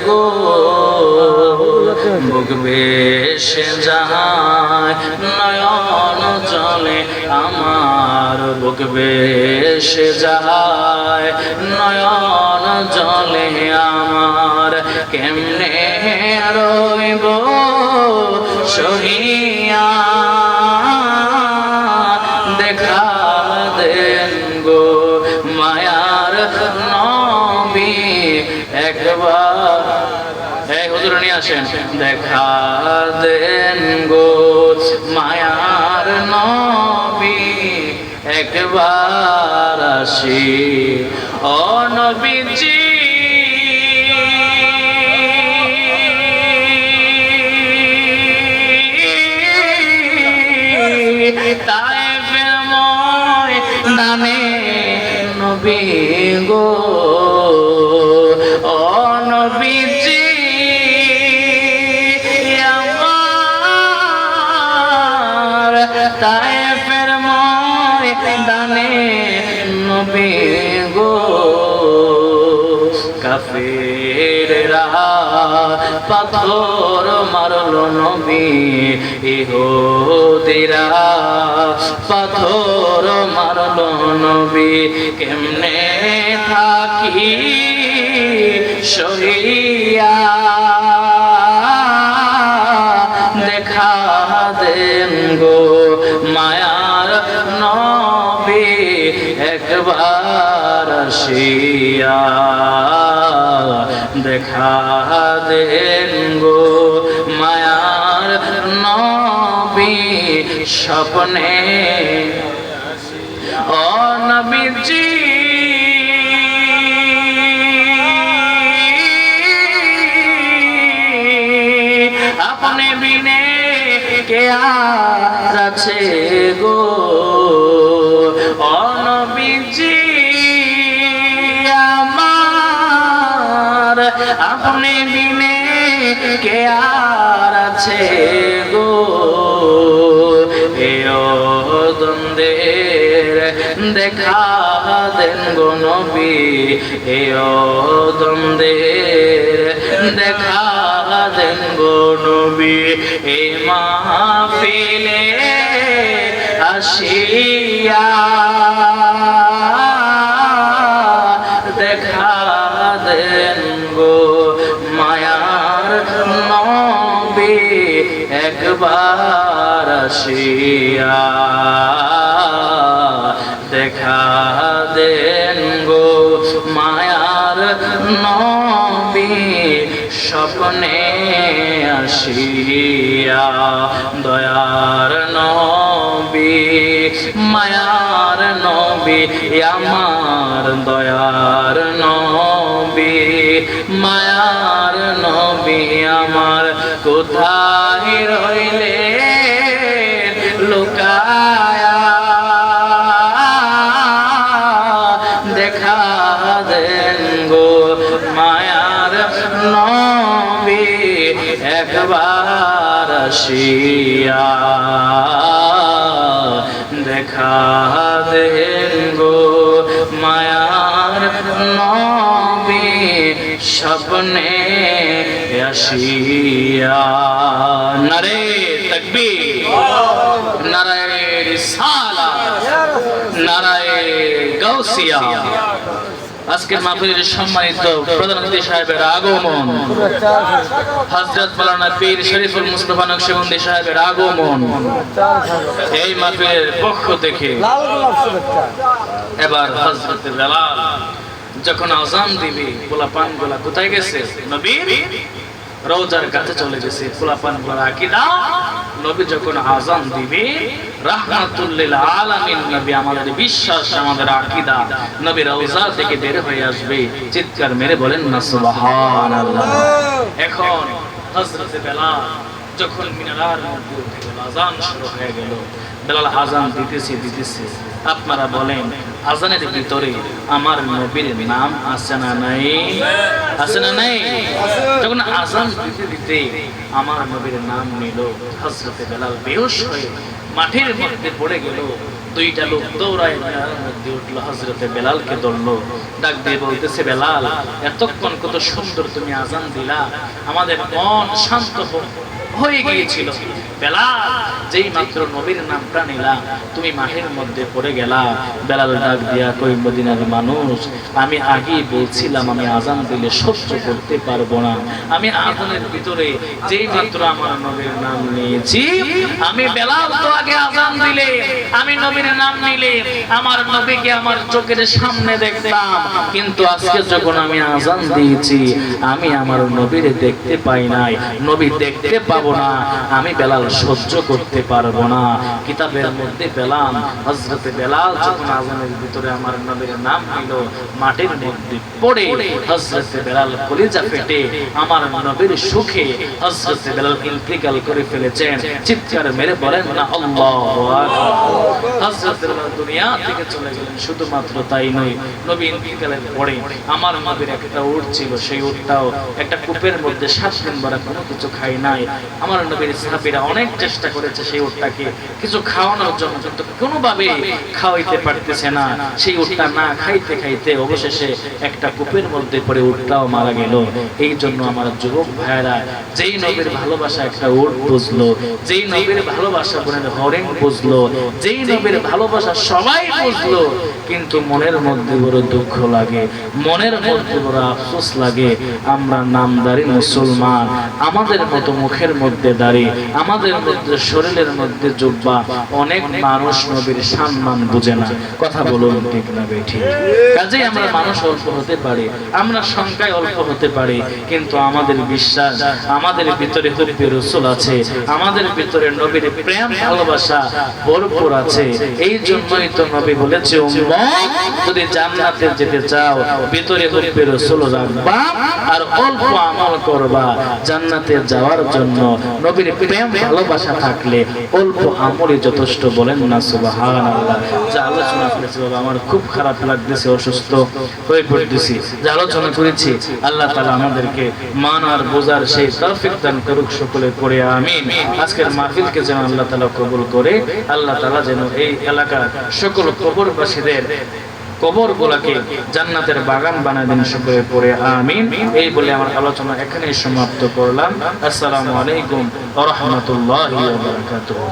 গো বুক ভেসে যায় নয়ন জলে আমার বুক ভেসে যায় নয়ন জলে আমার কেমনে রইব সহিয়া দেখা দেন গো মায়ার নবী একবার হুজুর নিয়ে আসেন দেখা দেন গো মায়ার নবী একবার আসি ও নবীজি তায়েফের ময়দানে নবী গো ও নবীজি আমার তায়েফের ময়দানে নবী গো কাফেররা পাথর মারলো নবী ইহুদিরা পাথর মারলো নবী কেমনে থাকি সহিয়া দেখা দেন গো মায়ার নবী একবার আসিয়া দেখা দেন গো মায়ার নবী স্বপ্নে ও নবীজি আপনি বিনে কে আর আছে গো ও নবীজি আমার আপনি বিনে কে আর আছে গো দ্বন্দ্বের দেখা দেন গো নবী দ্বন্দ্বের দেখা দেন গো নবী এই মাহফিলে আসিয়া দেখা দেন গো মায়ার নবী একবার আসিয়া দেখা দেন গো মায়ার নবী স্বপ্নে আসিয়া দয়ার নবী মায়ার নবী আমার দয়ার নবী মায়ার নবী আমার কোথায় রইলে লুকায়া দেখা দেন গো মায়ার নবী একবার আসিয়া দেখা দেন গো মায়ার নবী স্বপ্নে আসিয়া নারে তাকবীর নারায়ে রিসালাত নারায়ে গাউসিয়া আজকের মাহফিলের সম্মানিত প্রধান অতিথি সাহেবের আগমন হযরত মাওলানা পীর শরীফুল মুস্তাফা নকশবন্দি সাহেবের আগমন এই মাহফিলের পক্ষ থেকে এবার হযরত বেলাল যখন আযান দিবে পোলাপান গুলা কোথায় গেছে নবীর রওজার কাছে চলে গেছে পোলাপান গুলার আকীদা নবী যখন আযান দিবে রাহমাতুল লিল আলামিন নবী আমাদের বিশ্বাস আমাদের আকীদা নবী রওজা থেকে বের হয়ে আসবে চিৎকার মেরে বলেন না সুবহানাল্লাহ এখন হযরত বেলাল যখন মিনারার মধ্যে উঠে গেল আযান শুরু হয়ে গেল বেলাল আযান দিতেছে আপনারা বলেন আযানের ভিতরে আমার নবীর নাম আছে না নাই আছে না নাই যখন আযান দিতে আমার নবীর নাম নিল হযরত বেলাল বেহুশ হয়ে মাটির মধ্যে পড়ে গেল। দুইটা লোক দৌড়ায় মিনারের মধ্যে উঠলো, হযরতে বেলালকে ধরলো, ডাক দিয়ে বলতেছে, বেলাল এতক্ষণ কত সুন্দর তুমি আজান দিলা, আমাদের মন শান্ত হয়ে গিয়েছিল। বেলাল যেই মাত্র নবীর নামটা নিলা তুমি মাঠের মধ্যে পড়ে গেলা। বেলাল ডাক দিয়া কই, মদিনার মানুষ, আমি আগেই বলছিলাম আমি আজান দিলে সহ্য করতে পারবো না। আমি আজানের ভিতরে যেই মাত্র আমার নবীর নাম নিয়েছি, আমি বেলাল তো আগে আজান দিলে, আমি নবীর নাম নিলে আমার নবীকে আমার চোখের সামনে দেখলাম, কিন্তু আজকে যখন আমি আজান দিয়েছি আমি আমার নবীর দেখতে পাই নাই, নবী দেখতে পাবো না, আমি বেলাল সহ্য করতে পারবো না। কিতাবের মধ্যে পেলাম হযরতে বেলাল যখন আজানের ভিতরে আমার নবীর নাম নিল, মাটির মধ্যে পড়ে হযরতে বেলাল কলিজা ফেটে আমার নবীর সুখে হযরতে বেলাল ইন্তেকাল করে ফেলেছেন। চিৎকার মেরে বলেন না আল্লাহু আকবার। হযরতে বেলাল দুনিয়া থেকে চলে গেলেন। শুধুমাত্র তাই নয়, নবী ইন্তেকালের পরে আমার নবীর একটা উট ছিল, সেই উটটাও একটা কূপের মধ্যে 7 দিন ধরে কোনো কিছু খাই নাই। আমার নবীর সাহাবীরা অনেক চেষ্টা করেছে সেই উটটাকে কিছু খাওয়ানোর জন্য, কিন্তু কোনোভাবে খাওয়াইতে পারতেছে না। সেই উটটা না খাইতে খাইতে অবশেষে একটা কূপের মধ্যে পড়ে উটটাও মারা গেল। এই জন্য আমার যুবক ভাইয়েরা, যেই নবীর ভালোবাসা একটা উট বুঝলো, যেই নবীর ভালোবাসা বোনের হরিণ বুঝলো, যেই নবীর ভালোবাসা সবাই বুঝলো, কিন্তু মনের মধ্যে বড় দুঃখ লাগে, মনের মধ্যে বড় আফসোস লাগে, আমরা নামদারি মুসলমান, আমাদের মতো মুখের মধ্যে দাড়ি, আমাদের মধ্যে শরীরের মধ্যে জুব্বা, অনেক মানুষ নবীর সম্মান বুঝে না। কথা বলুন ঠিক না বেঠিক? কাজেই আমরা মানুষ অল্প হতে পারি, আমরা সংখ্যায় অল্প হতে পারি, কিন্তু আমাদের বিশ্বাস, আমাদের ভিতরে হুব্বে রাসূল আছে, আমাদের ভিতরে নবীর প্রেম ভালোবাসা ভরপুর আছে। এই জন্যই তো নবী বলেছে, উম্মত যদি জান্নাতে যেতে চাও ভিতরে হুব্বে রাসূল রাখবা আর অল্প আমল করবা, জান্নাতে যাওয়ার জন্য নবীর প্রেম ভালোবাসা থাকলে অল্প আমলই যথেষ্ট। বলেন না সুবহানাল্লাহ। যা আলোচনা করেছি বাবা আমার খুব খারাপ লাগতেছে, অসুস্থ হয়ে পড়তেছি। যা আলোচনা করেছি আল্লাহ তাআলা আমাদেরকে মানার বোঝার সেই তৌফিক দান করুক সকলে পড়ে আমিন। আজকের মাহফিলকে যেন আল্লাহ তাআলা কবুল করে, আল্লাহ তাআলা যেন এই এলাকার সকল কবরবাসীদের কবরগুলোকে জান্নাতের বাগান বানায় দেন সকলে পড়ে আমিন। এই বলে আমার আলোচনা এখানেই সমাপ্ত করলাম। আসসালামু আলাইকুম ওয়া রাহমাতুল্লাহি ওয়া বারাকাতুহু।